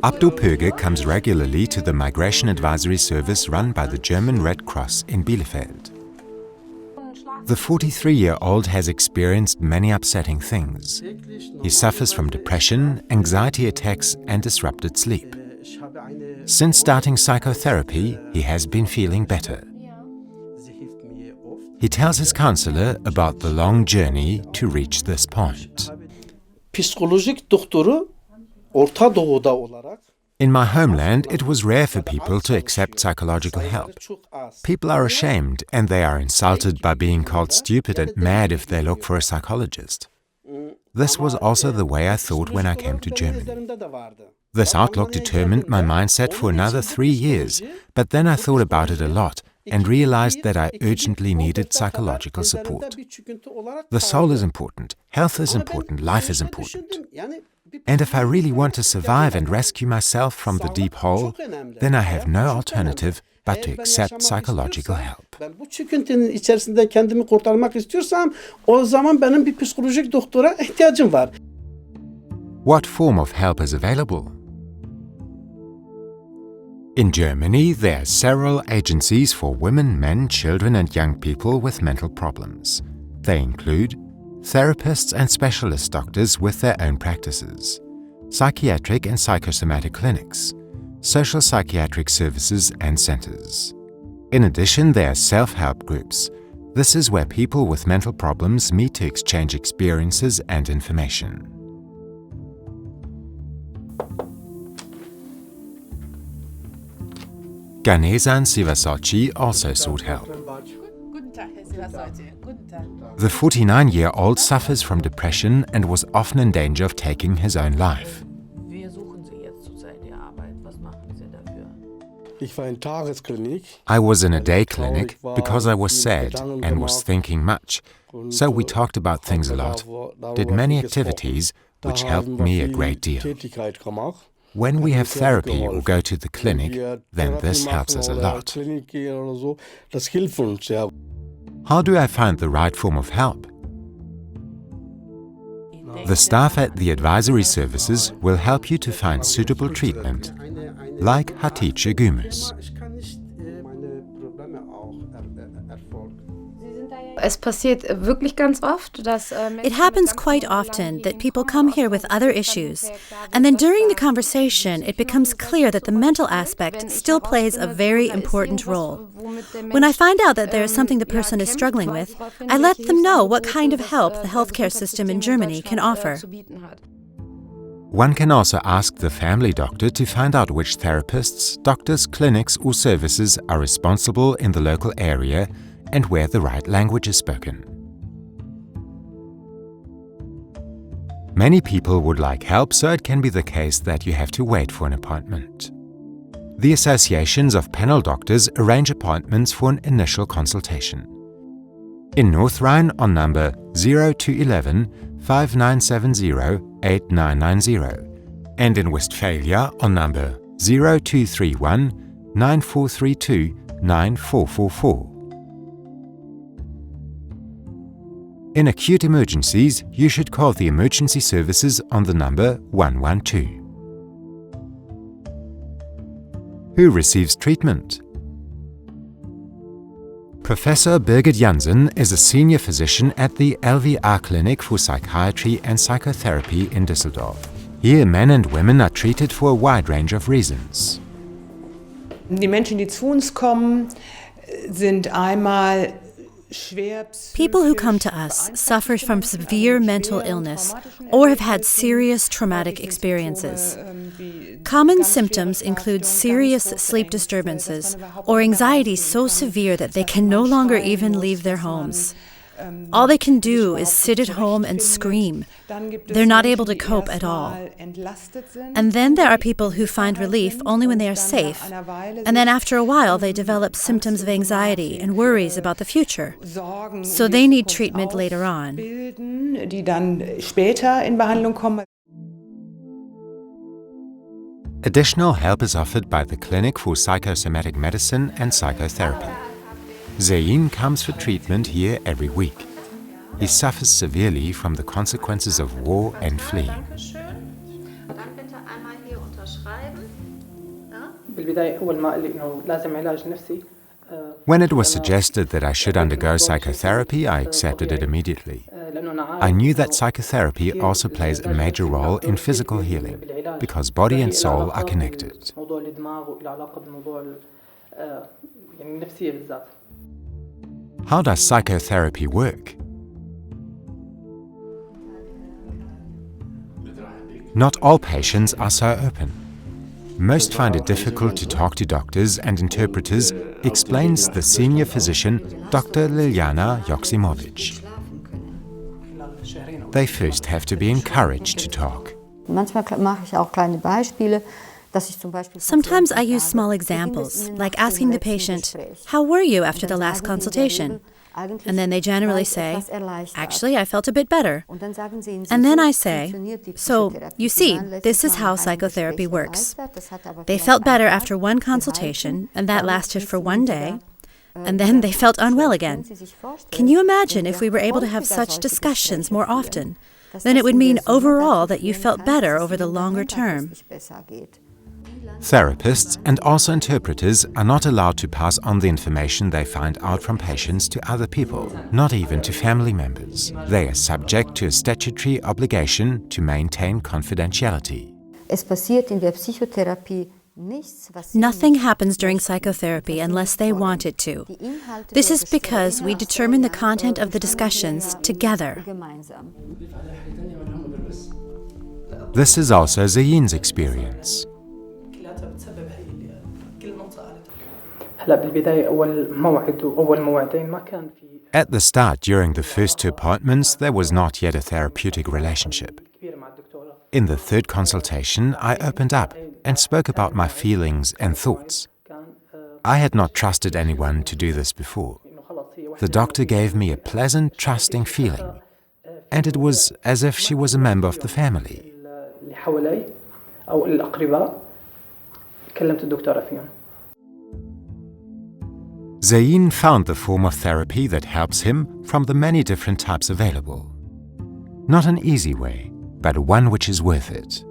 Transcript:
Abdul Pöge comes regularly to the migration advisory service run by the German Red Cross in Bielefeld. The 43-year-old has experienced many upsetting things. He suffers from depression, anxiety attacks, and disrupted sleep. Since starting psychotherapy, he has been feeling better. He tells his counselor about the long journey to reach this point. In my homeland, it was rare for people to accept psychological help. People are ashamed and they are insulted by being called stupid and mad if they look for a psychologist. This was also the way I thought when I came to Germany. This outlook determined my mindset for another 3 years, but then I thought about it a lot and realized that I urgently needed psychological support. The soul is important, health is important, life is important. And if I really want to survive and rescue myself from the deep hole, then I have no alternative but to accept psychological help. What form of help is available? In Germany, there are several agencies for women, men, children and young people with mental problems. They include therapists and specialist doctors with their own practices, psychiatric and psychosomatic clinics, social psychiatric services and centers. In addition, there are self-help groups. This is where people with mental problems meet to exchange experiences and information. Ganesan Sivasochi also sought help. The 49-year-old suffers from depression and was often in danger of taking his own life. I was in a day clinic because I was sad and was thinking much, so we talked about things a lot, did many activities, which helped me a great deal. When we have therapy or go to the clinic, then this helps us a lot. How do I find the right form of help? The staff at the advisory services will help you to find suitable treatment, like Hatice Gümes. It happens quite often that people come here with other issues, and then during the conversation it becomes clear that the mental aspect still plays a very important role. When I find out that there is something the person is struggling with, I let them know what kind of help the healthcare system in Germany can offer. One can also ask the family doctor to find out which therapists, doctors, clinics or services are responsible in the local area and where the right language is spoken. Many people would like help, so it can be the case that you have to wait for an appointment. The associations of panel doctors arrange appointments for an initial consultation. In North Rhine on number 0211 5970 8990 and in Westphalia on number 0231 9432 9444. In acute emergencies, you should call the emergency services on the number 112. Who receives treatment? Professor Birgit Jansen is a senior physician at the LVA Clinic for Psychiatry and Psychotherapy in Düsseldorf. Here, men and women are treated for a wide range of reasons. Die Menschen, die zu uns kommen, sind einmal People who come to us suffer from severe mental illness or have had serious traumatic experiences. Common symptoms include serious sleep disturbances or anxiety so severe that they can no longer even leave their homes. All they can do is sit at home and scream. They're not able to cope at all. And then there are people who find relief only when they are safe, and then after a while they develop symptoms of anxiety and worries about the future. So they need treatment later on. Additional help is offered by the Clinic for Psychosomatic Medicine and Psychotherapy. Zain comes for treatment here every week. He suffers severely from the consequences of war and fleeing. When it was suggested that I should undergo psychotherapy, I accepted it immediately. I knew that psychotherapy also plays a major role in physical healing, because body and soul are connected. How does psychotherapy work? Not all patients are so open. Most find it difficult to talk to doctors and interpreters, explains the senior physician, Dr. Liljana Joksimovic. They first have to be encouraged to talk. Sometimes I use small examples, like asking the patient, "How were you after the last consultation?" And then they generally say, "Actually, I felt a bit better." And then I say, "So, you see, this is how psychotherapy works. They felt better after one consultation, and that lasted for one day, and then they felt unwell again. Can you imagine if we were able to have such discussions more often? Then it would mean overall that you felt better over the longer term." Therapists and also interpreters are not allowed to pass on the information they find out from patients to other people, not even to family members. They are subject to a statutory obligation to maintain confidentiality. Nothing happens during psychotherapy unless they want it to. This is because we determine the content of the discussions together. This is also Zayin's experience. At the start, during the first 2 appointments, there was not yet a therapeutic relationship. In the third consultation, I opened up and spoke about my feelings and thoughts. I had not trusted anyone to do this before. The doctor gave me a pleasant, trusting feeling, and it was as if she was a member of the family. Zayin found the form of therapy that helps him from the many different types available. Not an easy way, but one which is worth it.